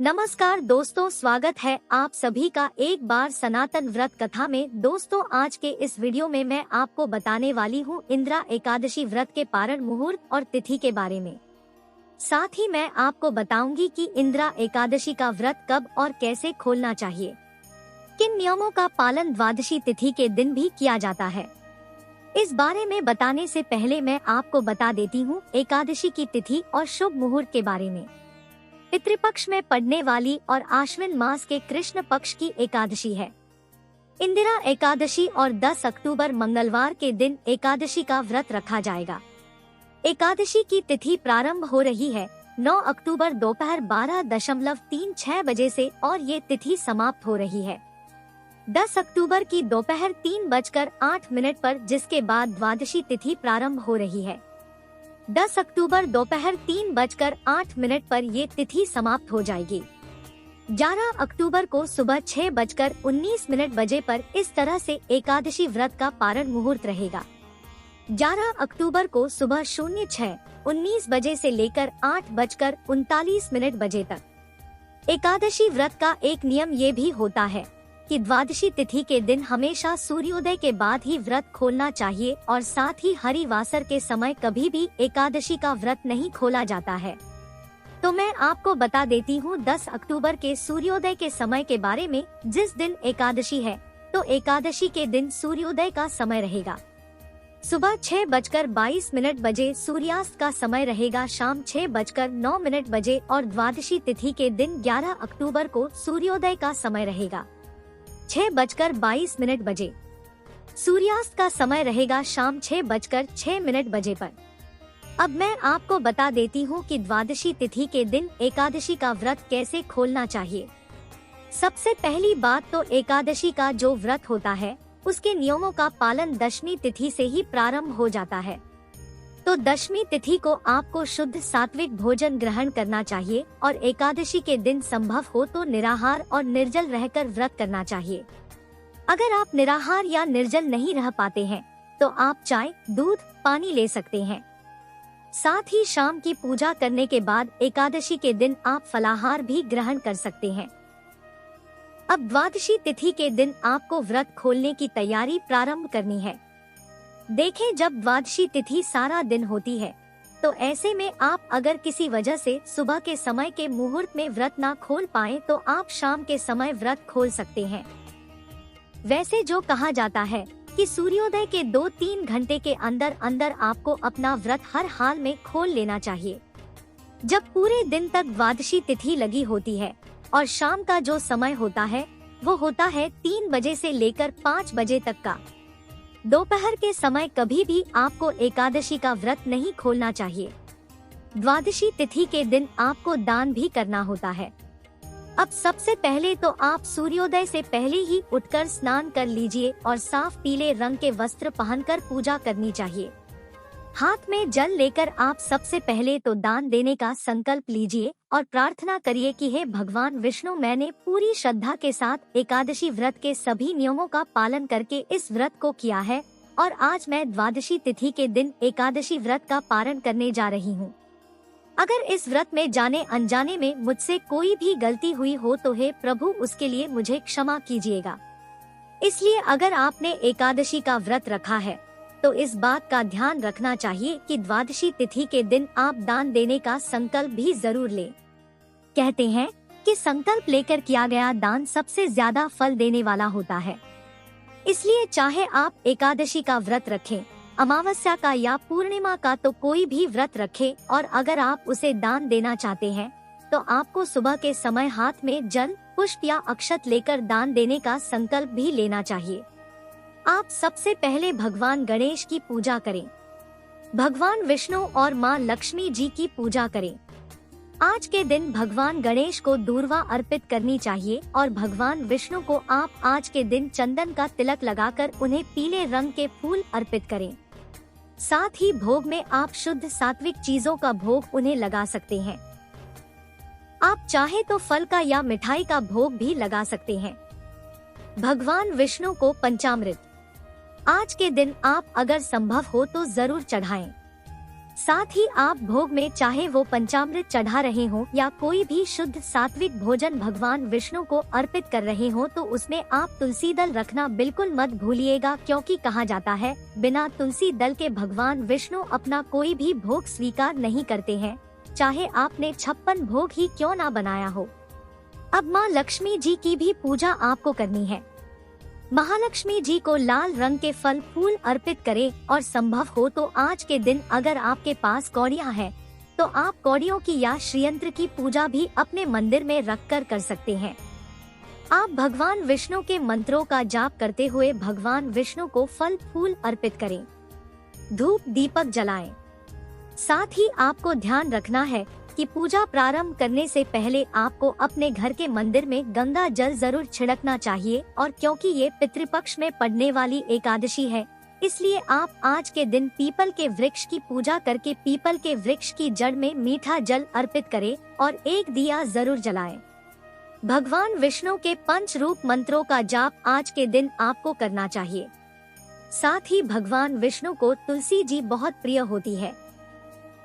नमस्कार दोस्तों, स्वागत है आप सभी का एक बार सनातन व्रत कथा में। दोस्तों, आज के इस वीडियो में मैं आपको बताने वाली हूँ इंदिरा एकादशी व्रत के पारण मुहूर्त और तिथि के बारे में। साथ ही मैं आपको बताऊंगी कि इंदिरा एकादशी का व्रत कब और कैसे खोलना चाहिए। किन नियमों का पालन द्वादशी तिथि के दिन भी किया जाता है, इस बारे में बताने से पहले मैं आपको बता देती हूँ एकादशी की तिथि और शुभ मुहूर्त के बारे में। पितृपक्ष में पड़ने वाली और आश्विन मास के कृष्ण पक्ष की एकादशी है इंदिरा एकादशी और 10 अक्टूबर मंगलवार के दिन एकादशी का व्रत रखा जाएगा। एकादशी की तिथि प्रारंभ हो रही है 9 अक्टूबर दोपहर 12:36 बजे से और ये तिथि समाप्त हो रही है 10 अक्टूबर की दोपहर 3:08 पर, जिसके बाद द्वादशी तिथि प्रारंभ हो रही है 10 अक्टूबर दोपहर 3:08 पर ये तिथि समाप्त हो जाएगी। 11 अक्टूबर को सुबह 6:19 बजे पर इस तरह से एकादशी व्रत का पारण मुहूर्त रहेगा। 11 अक्टूबर को सुबह 06:19 बजे से लेकर 8:39 बजे तक। एकादशी व्रत का एक नियम ये भी होता है कि द्वादशी तिथि के दिन हमेशा सूर्योदय के बाद ही व्रत खोलना चाहिए और साथ ही हरिवासर के समय कभी भी एकादशी का व्रत नहीं खोला जाता है। तो मैं आपको बता देती हूँ 10 अक्टूबर के सूर्योदय के समय के बारे में। जिस दिन एकादशी है तो एकादशी के दिन सूर्योदय का समय रहेगा सुबह 6:22 बजे, सूर्यास्त का समय रहेगा शाम 6:09 बजे और द्वादशी तिथि के दिन 11 अक्टूबर को सूर्योदय का समय रहेगा 6:22 बजे। सूर्यास्त का समय रहेगा शाम 6:06 बजे पर। अब मैं आपको बता देती हूँ कि द्वादशी तिथि के दिन एकादशी का व्रत कैसे खोलना चाहिए। सबसे पहली बात तो एकादशी का जो व्रत होता है उसके नियमों का पालन दशमी तिथि से ही प्रारंभ हो जाता है। तो दशमी तिथि को आपको शुद्ध सात्विक भोजन ग्रहण करना चाहिए और एकादशी के दिन संभव हो तो निराहार और निर्जल रहकर व्रत करना चाहिए। अगर आप निराहार या निर्जल नहीं रह पाते हैं तो आप चाय, दूध, पानी ले सकते हैं। साथ ही शाम की पूजा करने के बाद एकादशी के दिन आप फलाहार भी ग्रहण कर सकते हैं। अब द्वादशी तिथि के दिन आपको व्रत खोलने की तैयारी प्रारंभ करनी है। देखें, जब द्वादशी तिथि सारा दिन होती है तो ऐसे में आप अगर किसी वजह से सुबह के समय के मुहूर्त में व्रत ना खोल पाए तो आप शाम के समय व्रत खोल सकते हैं। वैसे जो कहा जाता है कि सूर्योदय के 2-3 घंटे के अंदर अंदर आपको अपना व्रत हर हाल में खोल लेना चाहिए। जब पूरे दिन तक द्वादशी तिथि लगी होती है और शाम का जो समय होता है वो होता है 3 बजे से लेकर 5 बजे तक का। दोपहर के समय कभी भी आपको एकादशी का व्रत नहीं खोलना चाहिए। द्वादशी तिथि के दिन आपको दान भी करना होता है। अब सबसे पहले तो आप सूर्योदय से पहले ही उठकर स्नान कर लीजिए और साफ पीले रंग के वस्त्र पहनकर पूजा करनी चाहिए। हाथ में जल लेकर आप सबसे पहले तो दान देने का संकल्प लीजिए और प्रार्थना करिए कि हे भगवान विष्णु, मैंने पूरी श्रद्धा के साथ एकादशी व्रत के सभी नियमों का पालन करके इस व्रत को किया है और आज मैं द्वादशी तिथि के दिन एकादशी व्रत का पारण करने जा रही हूँ। अगर इस व्रत में जाने अनजाने में मुझसे कोई भी गलती हुई हो तो हे प्रभु, उसके लिए मुझे क्षमा कीजिएगा। इसलिए अगर आपने एकादशी का व्रत रखा है तो इस बात का ध्यान रखना चाहिए कि द्वादशी तिथि के दिन आप दान देने का संकल्प भी जरूर लें। कहते हैं कि संकल्प लेकर किया गया दान सबसे ज्यादा फल देने वाला होता है। इसलिए चाहे आप एकादशी का व्रत रखें, अमावस्या का या पूर्णिमा का, तो कोई भी व्रत रखें और अगर आप उसे दान देना चाहते हैं तो आपको सुबह के समय हाथ में जल, पुष्प या अक्षत लेकर दान देने का संकल्प भी लेना चाहिए। आप सबसे पहले भगवान गणेश की पूजा करें, भगवान विष्णु और माँ लक्ष्मी जी की पूजा करें। आज के दिन भगवान गणेश को दूर्वा अर्पित करनी चाहिए और भगवान विष्णु को आप आज के दिन चंदन का तिलक लगाकर उन्हें पीले रंग के फूल अर्पित करें। साथ ही भोग में आप शुद्ध सात्विक चीजों का भोग उन्हें लगा सकते हैं। आप चाहे तो फल का या मिठाई का भोग भी लगा सकते हैं। भगवान विष्णु को पंचामृत आज के दिन आप अगर संभव हो तो जरूर चढ़ाएं। साथ ही आप भोग में चाहे वो पंचामृत चढ़ा रहे हो या कोई भी शुद्ध सात्विक भोजन भगवान विष्णु को अर्पित कर रहे हो तो उसमें आप तुलसी दल रखना बिल्कुल मत भूलिएगा, क्योंकि कहा जाता है बिना तुलसी दल के भगवान विष्णु अपना कोई भी भोग स्वीकार नहीं करते हैं, चाहे आपने 56 भोग ही क्यों ना बनाया हो। अब माँ लक्ष्मी जी की भी पूजा आपको करनी है। महालक्ष्मी जी को लाल रंग के फल फूल अर्पित करें और संभव हो तो आज के दिन अगर आपके पास कौड़ियाँ हैं तो आप कौड़ियों की या श्रीयंत्र की पूजा भी अपने मंदिर में रखकर कर सकते हैं। आप भगवान विष्णु के मंत्रों का जाप करते हुए भगवान विष्णु को फल फूल अर्पित करें, धूप दीपक जलाएं। साथ ही आपको ध्यान रखना है कि पूजा प्रारंभ करने से पहले आपको अपने घर के मंदिर में गंगा जल जरूर छिड़कना चाहिए, और क्योंकि ये पितृपक्ष में पड़ने वाली एकादशी है इसलिए आप आज के दिन पीपल के वृक्ष की पूजा करके पीपल के वृक्ष की जड़ में मीठा जल अर्पित करें और एक दिया जरूर जलाएं। भगवान विष्णु के पंच रूप मंत्रों का जाप आज के दिन आपको करना चाहिए। साथ ही भगवान विष्णु को तुलसी जी बहुत प्रिय होती है।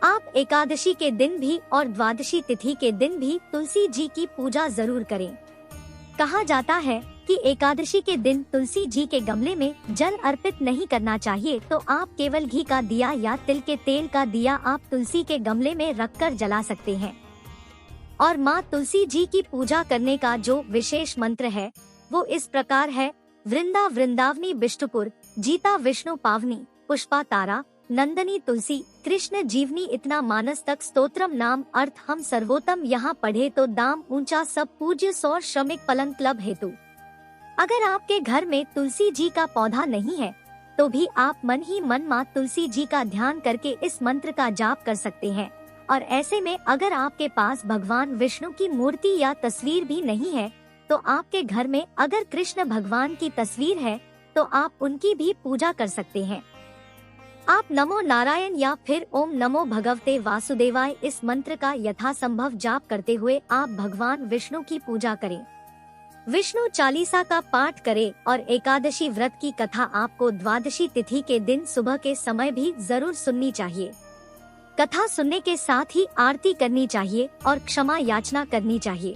आप एकादशी के दिन भी और द्वादशी तिथि के दिन भी तुलसी जी की पूजा जरूर करें। कहा जाता है कि एकादशी के दिन तुलसी जी के गमले में जल अर्पित नहीं करना चाहिए, तो आप केवल घी का दिया या तिल के तेल का दिया आप तुलसी के गमले में रखकर जला सकते हैं। और माँ तुलसी जी की पूजा करने का जो विशेष मंत्र है वो इस प्रकार है: वृंदा वृंदावनी बिष्टुपुर, जीता विष्णु पावनी, पुष्पा तारा, नंदनी तुलसी, कृष्ण जीवनी इतना मानस तक स्तोत्रम नाम अर्थ हम सर्वोत्तम यहाँ पढ़े तो दाम ऊंचा सब पूज्य सौर श्रमिक पलंग क्लब हेतु। अगर आपके घर में तुलसी जी का पौधा नहीं है तो भी आप मन ही मन माँ तुलसी जी का ध्यान करके इस मंत्र का जाप कर सकते हैं। और ऐसे में अगर आपके पास भगवान विष्णु की मूर्ति या तस्वीर भी नहीं है तो आपके घर में अगर कृष्ण भगवान की तस्वीर है तो आप उनकी भी पूजा कर सकते हैं। आप नमो नारायण या फिर ओम नमो भगवते वासुदेवाय इस मंत्र का यथासंभव जाप करते हुए आप भगवान विष्णु की पूजा करें। विष्णु चालीसा का पाठ करें और एकादशी व्रत की कथा आपको द्वादशी तिथि के दिन सुबह के समय भी जरूर सुननी चाहिए। कथा सुनने के साथ ही आरती करनी चाहिए और क्षमा याचना करनी चाहिए।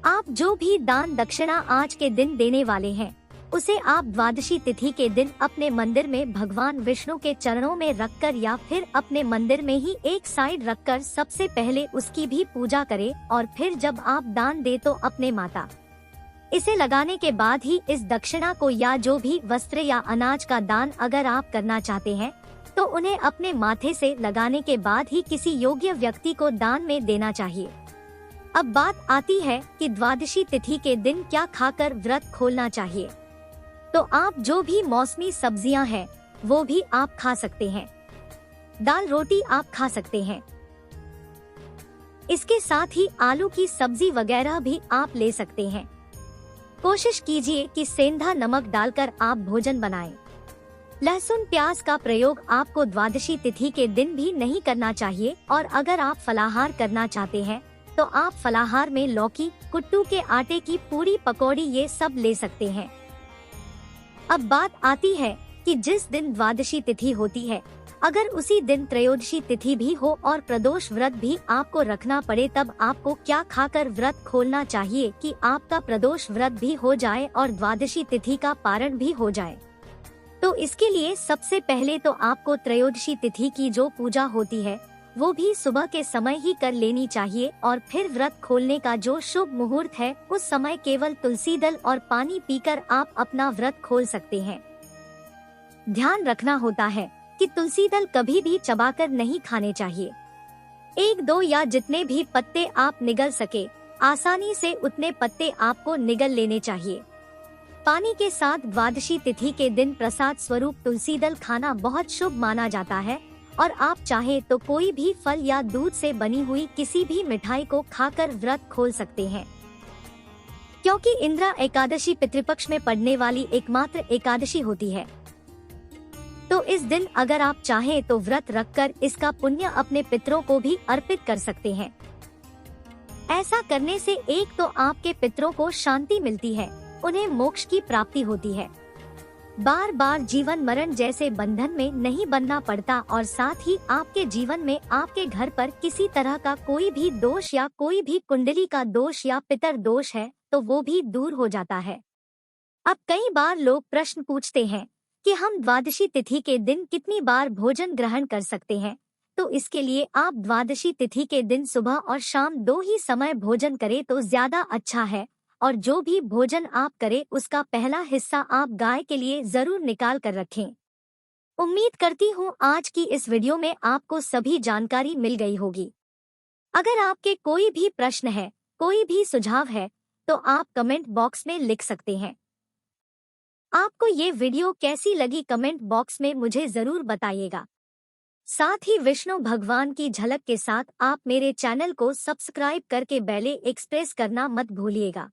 आप जो भी दान दक्षिणा आज के दिन देने वाले हैं उसे आप द्वादशी तिथि के दिन अपने मंदिर में भगवान विष्णु के चरणों में रखकर या फिर अपने मंदिर में ही एक साइड रखकर सबसे पहले उसकी भी पूजा करें, और फिर जब आप दान दे तो अपने माता इसे लगाने के बाद ही इस दक्षिणा को या जो भी वस्त्र या अनाज का दान अगर आप करना चाहते हैं तो उन्हें अपने माथे से लगाने के बाद ही किसी योग्य व्यक्ति को दान में देना चाहिए। अब बात आती है कि द्वादशी तिथि के दिन क्या खाकर व्रत खोलना चाहिए। तो आप जो भी मौसमी सब्जियां हैं वो भी आप खा सकते हैं। दाल रोटी आप खा सकते हैं। इसके साथ ही आलू की सब्जी वगैरह भी आप ले सकते हैं। कोशिश कीजिए कि सेंधा नमक डालकर आप भोजन बनाएं। लहसुन प्याज का प्रयोग आपको द्वादशी तिथि के दिन भी नहीं करना चाहिए, और अगर आप फलाहार करना चाहते हैं तो आप फलाहार में लौकी, कुट्टू के आटे की पूरी, पकौड़ी ये सब ले सकते हैं। अब बात आती है कि जिस दिन द्वादशी तिथि होती है अगर उसी दिन त्रयोदशी तिथि भी हो और प्रदोष व्रत भी आपको रखना पड़े तब आपको क्या खाकर व्रत खोलना चाहिए कि आपका प्रदोष व्रत भी हो जाए और द्वादशी तिथि का पारण भी हो जाए। तो इसके लिए सबसे पहले तो आपको त्रयोदशी तिथि की जो पूजा होती है वो भी सुबह के समय ही कर लेनी चाहिए, और फिर व्रत खोलने का जो शुभ मुहूर्त है उस समय केवल तुलसी दल और पानी पीकर आप अपना व्रत खोल सकते हैं। ध्यान रखना होता है कि तुलसी दल कभी भी चबाकर नहीं खाने चाहिए। एक दो या जितने भी पत्ते आप निगल सके आसानी से उतने पत्ते आपको निगल लेने चाहिए। पानी के साथ द्वादशी तिथि के दिन प्रसाद स्वरूप तुलसी दल खाना बहुत शुभ माना जाता है, और आप चाहे तो कोई भी फल या दूध से बनी हुई किसी भी मिठाई को खाकर व्रत खोल सकते हैं। क्योंकि इंद्रा एकादशी पितृपक्ष में पड़ने वाली एकमात्र एकादशी होती है, तो इस दिन अगर आप चाहें तो व्रत रखकर इसका पुण्य अपने पितरों को भी अर्पित कर सकते हैं। ऐसा करने से एक तो आपके पितरों को शांति मिलती है, उन्हें मोक्ष की प्राप्ति होती है। बार बार जीवन मरण जैसे बंधन में नहीं बनना पड़ता और साथ ही आपके जीवन में आपके घर पर किसी तरह का कोई भी दोष या कोई भी कुंडली का दोष या पितर दोष है तो वो भी दूर हो जाता है। अब कई बार लोग प्रश्न पूछते हैं कि हम द्वादशी तिथि के दिन कितनी बार भोजन ग्रहण कर सकते हैं। तो इसके लिए आप द्वादशी तिथि के दिन सुबह और शाम 2 ही समय भोजन करें तो ज्यादा अच्छा है। और जो भी भोजन आप करें उसका पहला हिस्सा आप गाय के लिए जरूर निकाल कर रखें। उम्मीद करती हूँ आज की इस वीडियो में आपको सभी जानकारी मिल गई होगी। अगर आपके कोई भी प्रश्न है, कोई भी सुझाव है तो आप कमेंट बॉक्स में लिख सकते हैं। आपको ये वीडियो कैसी लगी कमेंट बॉक्स में मुझे जरूर बताइएगा। साथ ही विष्णु भगवान की झलक के साथ आप मेरे चैनल को सब्सक्राइब करके बेल एक्सप्रेस करना मत भूलिएगा।